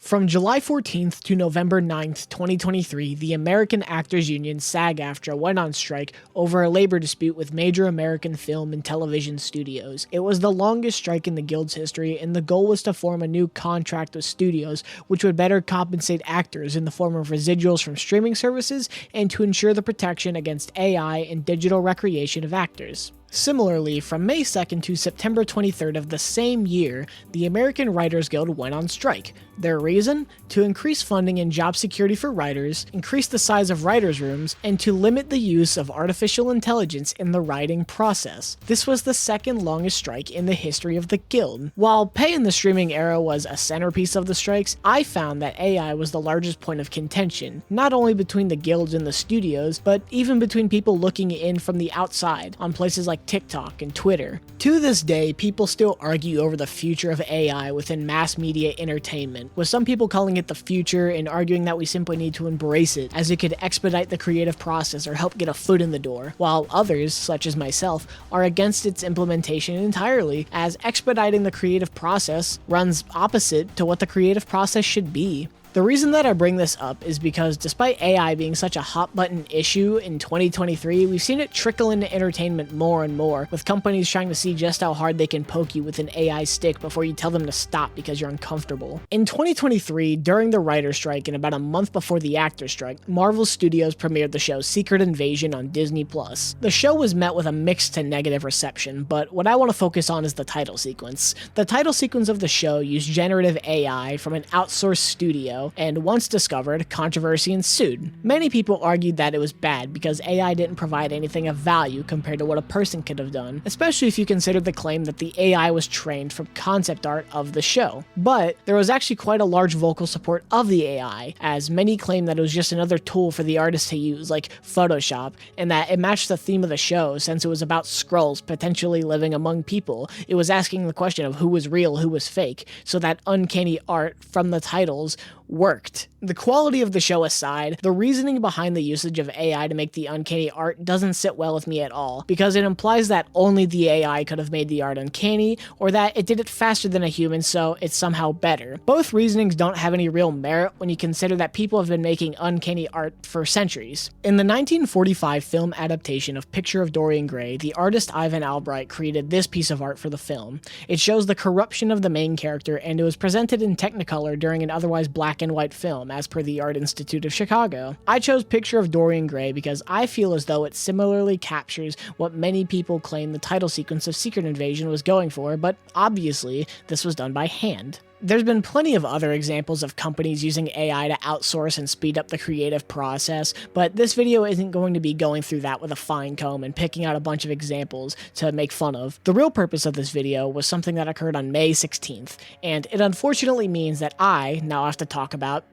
From July 14th to November 9th, 2023, the American Actors Union SAG-AFTRA went on strike over a labor dispute with major American film and television studios. It was the longest strike in the guild's history, and the goal was to form a new contract with studios which would better compensate actors in the form of residuals from streaming services and to ensure the protection against AI and digital recreation of actors. Similarly, from May 2nd to September 23rd of the same year, the American Writers Guild went on strike. Their reason? To increase funding and job security for writers, increase the size of writers' rooms, and to limit the use of artificial intelligence in the writing process. This was the second longest strike in the history of the guild. While pay in the streaming era was a centerpiece of the strikes, I found that AI was the largest point of contention, not only between the guilds and the studios, but even between people looking in from the outside, on places like TikTok and Twitter. To this day, people still argue over the future of AI within mass media entertainment, with some people calling it the future and arguing that we simply need to embrace it as it could expedite the creative process or help get a foot in the door, while others, such as myself, are against its implementation entirely, as expediting the creative process runs opposite to what the creative process should be. The reason that I bring this up is because despite AI being such a hot button issue in 2023, we've seen it trickle into entertainment more and more, with companies trying to see just how hard they can poke you with an AI stick before you tell them to stop because you're uncomfortable. In 2023, during the writer's strike and about a month before the actor's strike, Marvel Studios premiered the show Secret Invasion on Disney+. The show was met with a mixed to negative reception, but what I want to focus on is the title sequence. The title sequence of the show used generative AI from an outsourced studio, and once discovered, controversy ensued. Many people argued that it was bad because AI didn't provide anything of value compared to what a person could have done, especially if you consider the claim that the AI was trained from concept art of the show. But there was actually quite a large vocal support of the AI, as many claimed that it was just another tool for the artist to use, like Photoshop, and that it matched the theme of the show since it was about Skrulls potentially living among people. It was asking the question of who was real, who was fake, so that uncanny art from the titles worked. The quality of the show aside, the reasoning behind the usage of AI to make the uncanny art doesn't sit well with me at all, because it implies that only the AI could have made the art uncanny, or that it did it faster than a human so it's somehow better. Both reasonings don't have any real merit when you consider that people have been making uncanny art for centuries. In the 1945 film adaptation of Picture of Dorian Gray, the artist Ivan Albright created this piece of art for the film. It shows the corruption of the main character, and it was presented in Technicolor during an otherwise black and white film, as per the Art Institute of Chicago. I chose Picture of Dorian Gray because I feel as though it similarly captures what many people claim the title sequence of Secret Invasion was going for, but obviously this was done by hand. There's been plenty of other examples of companies using AI to outsource and speed up the creative process, but this video isn't going to be going through that with a fine comb and picking out a bunch of examples to make fun of. The real purpose of this video was something that occurred on May 16th, and it unfortunately means that I now have to talk about...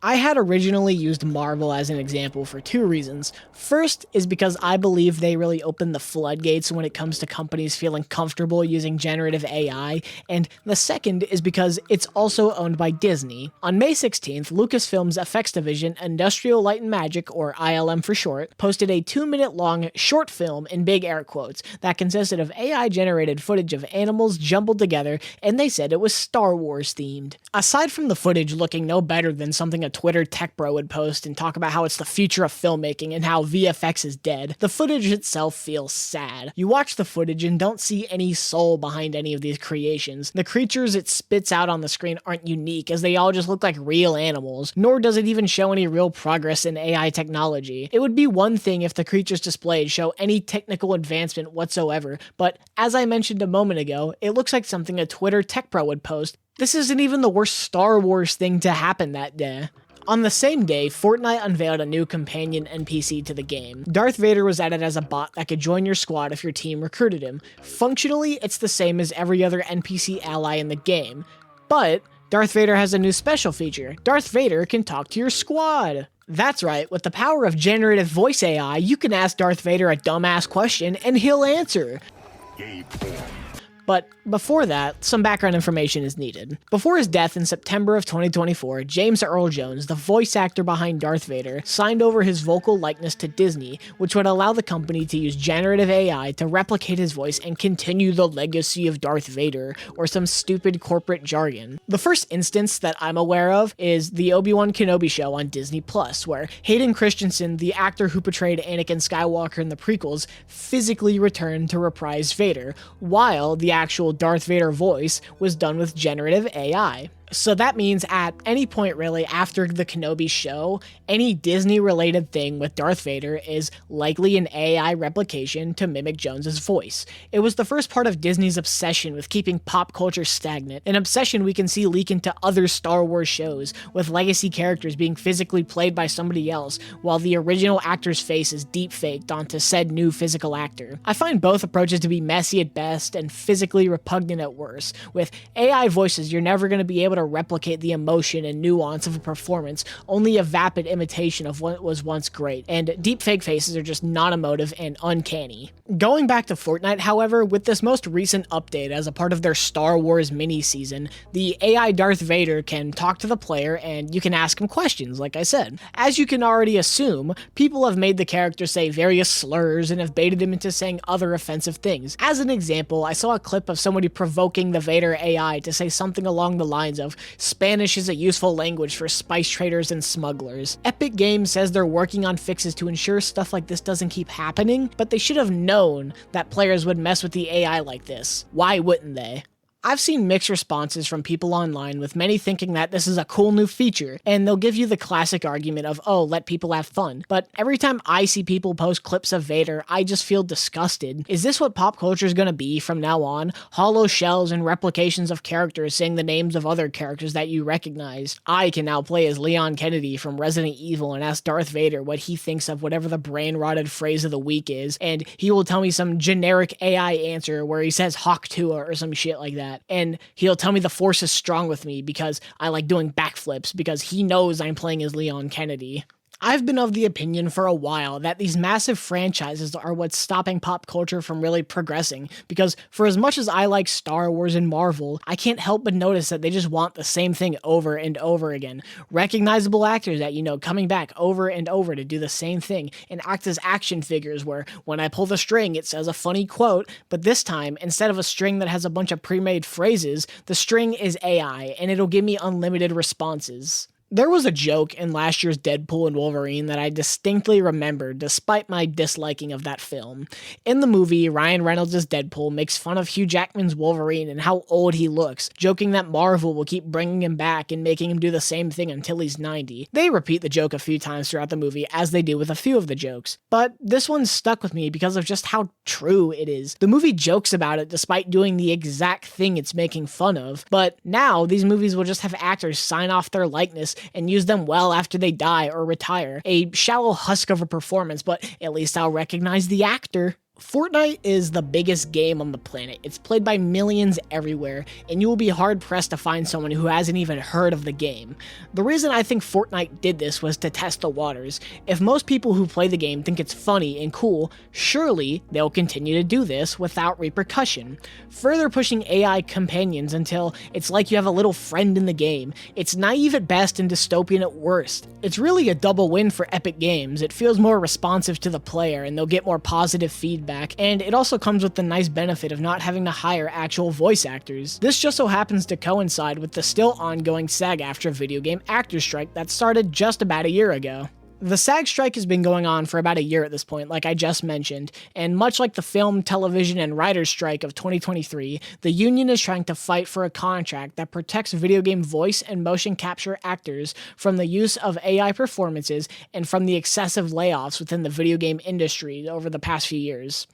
I had originally used Marvel as an example for two reasons. First is because I believe they really opened the floodgates when it comes to companies feeling comfortable using generative AI, and the second is because it's also owned by Disney. On May 16th, Lucasfilm's effects division, Industrial Light and Magic, or ILM for short, posted a 2-minute long short film in big air quotes that consisted of AI-generated footage of animals jumbled together, and they said it was Star Wars themed. Aside from the footage looking no better than something a Twitter tech bro would post and talk about how it's the future of filmmaking and how VFX is dead, the footage itself feels sad. You watch the footage and don't see any soul behind any of these creations. The creatures it spits out on the screen aren't unique, as they all just look like real animals, nor does it even show any real progress in AI technology. It would be one thing if the creatures displayed show any technical advancement whatsoever, but as I mentioned a moment ago, it looks like something a Twitter tech bro would post. This isn't even the worst Star Wars thing to happen that day. On the same day, Fortnite unveiled a new companion NPC to the game. Darth Vader was added as a bot that could join your squad if your team recruited him. Functionally, it's the same as every other NPC ally in the game, but Darth Vader has a new special feature. Darth Vader can talk to your squad. That's right, with the power of generative voice AI, you can ask Darth Vader a dumbass question and he'll answer. But before that, some background information is needed. Before his death in September of 2024, James Earl Jones, the voice actor behind Darth Vader, signed over his vocal likeness to Disney, which would allow the company to use generative AI to replicate his voice and continue the legacy of Darth Vader, or some stupid corporate jargon. The first instance that I'm aware of is the Obi-Wan Kenobi show on Disney+, where Hayden Christensen, the actor who portrayed Anakin Skywalker in the prequels, physically returned to reprise Vader, while the actual Darth Vader voice was done with generative AI. So that means at any point really after the Kenobi show, any Disney-related thing with Darth Vader is likely an AI replication to mimic Jones's voice. It was the first part of Disney's obsession with keeping pop culture stagnant, an obsession we can see leak into other Star Wars shows, with legacy characters being physically played by somebody else, while the original actor's face is deep-faked onto said new physical actor. I find both approaches to be messy at best and physically repugnant at worst. With AI voices, you're never going to be able to replicate the emotion and nuance of a performance, only a vapid imitation of what was once great, and deepfake faces are just not emotive and uncanny. Going back to Fortnite, however, with this most recent update as a part of their Star Wars mini-season, the AI Darth Vader can talk to the player and you can ask him questions, like I said. As you can already assume, people have made the character say various slurs and have baited him into saying other offensive things. As an example, I saw a clip of somebody provoking the Vader AI to say something along the lines of, "Spanish is a useful language for spice traders and smugglers." Epic Games says they're working on fixes to ensure stuff like this doesn't keep happening, but they should have known that players would mess with the AI like this. Why wouldn't they? I've seen mixed responses from people online, with many thinking that this is a cool new feature, and they'll give you the classic argument of, oh, let people have fun. But every time I see people post clips of Vader, I just feel disgusted. Is this what pop culture is going to be from now on? Hollow shells and replications of characters saying the names of other characters that you recognize. I can now play as Leon Kennedy from Resident Evil and ask Darth Vader what he thinks of whatever the brain-rotted phrase of the week is, and he will tell me some generic AI answer where he says Hawk Tuah or some shit like that. And he'll tell me the Force is strong with me because I like doing backflips, because he knows I'm playing as Leon Kennedy. I've been of the opinion for a while that these massive franchises are what's stopping pop culture from really progressing, because for as much as I like Star Wars and Marvel, I can't help but notice that they just want the same thing over and over again. Recognizable actors that, coming back over and over to do the same thing and act as action figures where when I pull the string it says a funny quote, but this time, instead of a string that has a bunch of pre-made phrases, the string is AI and it'll give me unlimited responses. There was a joke in last year's Deadpool and Wolverine that I distinctly remember despite my disliking of that film. In the movie, Ryan Reynolds' Deadpool makes fun of Hugh Jackman's Wolverine and how old he looks, joking that Marvel will keep bringing him back and making him do the same thing until he's 90. They repeat the joke a few times throughout the movie, as they do with a few of the jokes. But this one stuck with me because of just how true it is. The movie jokes about it despite doing the exact thing it's making fun of, but now these movies will just have actors sign off their likeness and use them well after they die or retire. A shallow husk of a performance, but at least I'll recognize the actor. Fortnite is the biggest game on the planet. It's played by millions everywhere, and you will be hard-pressed to find someone who hasn't even heard of the game. The reason I think Fortnite did this was to test the waters. If most people who play the game think it's funny and cool, surely they'll continue to do this without repercussion. Further pushing AI companions until it's like you have a little friend in the game. It's naive at best and dystopian at worst. It's really a double win for Epic Games. It feels more responsive to the player, and they'll get more positive feedback. And it also comes with the nice benefit of not having to hire actual voice actors. This just so happens to coincide with the still ongoing SAG-AFTRA video game actor strike that started just about a year ago. The SAG strike has been going on for about a year at this point, like I just mentioned, and much like the film, television, and writers' strike of 2023, the union is trying to fight for a contract that protects video game voice and motion capture actors from the use of AI performances and from the excessive layoffs within the video game industry over the past few years.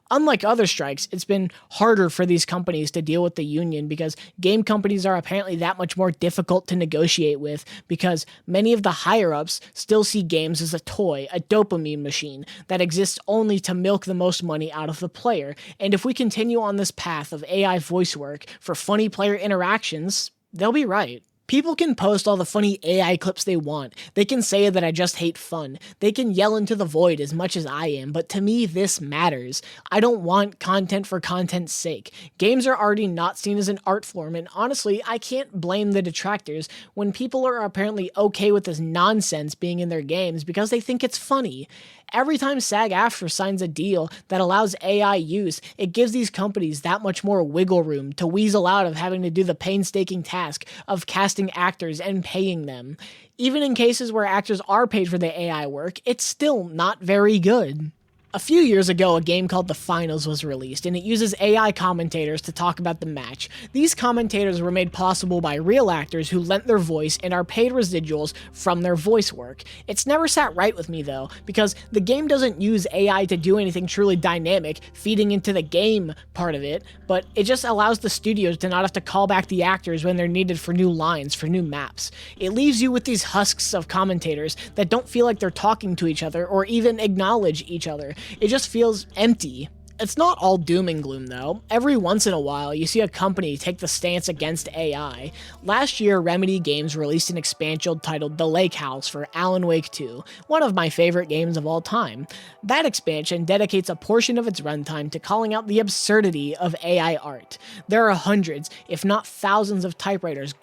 Unlike other strikes, it's been harder for these companies to deal with the union because game companies are apparently that much more difficult to negotiate with, because many of the higher-ups still see games as a toy, a dopamine machine that exists only to milk the most money out of the player. And if we continue on this path of AI voice work for funny player interactions, they'll be right. People can post all the funny AI clips they want. They can say that I just hate fun. They can yell into the void as much as I am, but to me, this matters. I don't want content for content's sake. Games are already not seen as an art form, and honestly, I can't blame the detractors when people are apparently okay with this nonsense being in their games because they think it's funny. Every time SAG-AFTRA signs a deal that allows AI use, it gives these companies that much more wiggle room to weasel out of having to do the painstaking task of casting actors and paying them. Even in cases where actors are paid for the AI work, it's still not very good. A few years ago, a game called The Finals was released, and it uses AI commentators to talk about the match. These commentators were made possible by real actors who lent their voice and are paid residuals from their voice work. It's never sat right with me, though, because the game doesn't use AI to do anything truly dynamic, feeding into the game part of it, but it just allows the studios to not have to call back the actors when they're needed for new lines, for new maps. It leaves you with these husks of commentators that don't feel like they're talking to each other or even acknowledge each other. It just feels empty. It's not all doom and gloom, though. Every once in a while, you see a company take the stance against AI. Last year, Remedy Games released an expansion titled The Lake House for Alan Wake 2, one of my favorite games of all time. That expansion dedicates a portion of its runtime to calling out the absurdity of AI art. There are hundreds, if not thousands of typewriters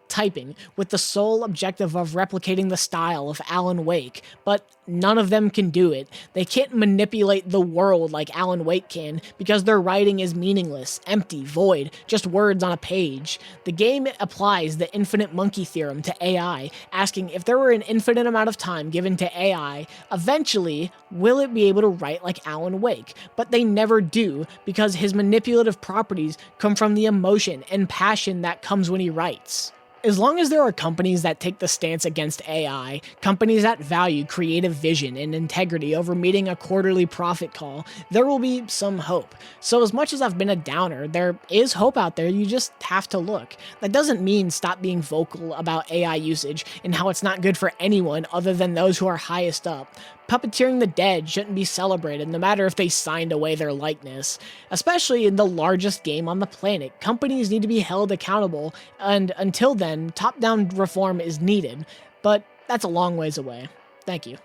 typing, with the sole objective of replicating the style of Alan Wake, but none of them can do it. They can't manipulate the world like Alan Wake can, because their writing is meaningless, empty, void, just words on a page. The game applies the infinite monkey theorem to AI, asking if there were an infinite amount of time given to AI, eventually, will it be able to write like Alan Wake? But they never do, because his manipulative properties come from the emotion and passion that comes when he writes. As long as there are companies that take the stance against AI, companies that value creative vision and integrity over meeting a quarterly profit call, there will be some hope. So as much as I've been a downer, there is hope out there, you just have to look. That doesn't mean stop being vocal about AI usage and how it's not good for anyone other than those who are highest up. Puppeteering the dead shouldn't be celebrated, no matter if they signed away their likeness. Especially in the largest game on the planet, companies need to be held accountable, and until then, top-down reform is needed. But that's a long ways away. Thank you.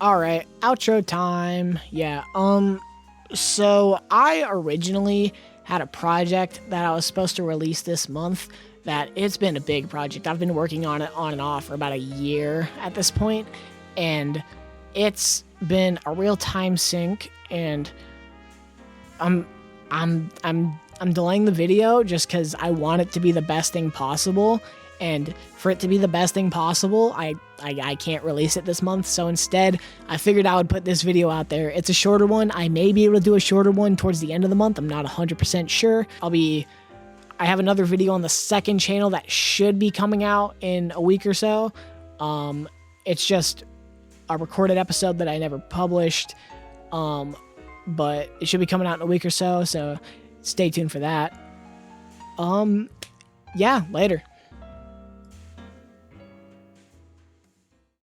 Alright, outro time. Yeah, so I originally had a project that I was supposed to release this month. That it's been a big project. I've been working on it on and off for about a year at this point, and it's been a real time sink, and I'm delaying the video just because I want it to be the best thing possible, and for it to be the best thing possible, I can't release it this month, so instead, I figured I would put this video out there. It's a shorter one. I may be able to do a shorter one towards the end of the month. I'm not 100% sure. I have another video on the second channel that should be coming out in a week or so. It's just a recorded episode that I never published, but it should be coming out in a week or so stay tuned for that. Yeah, later.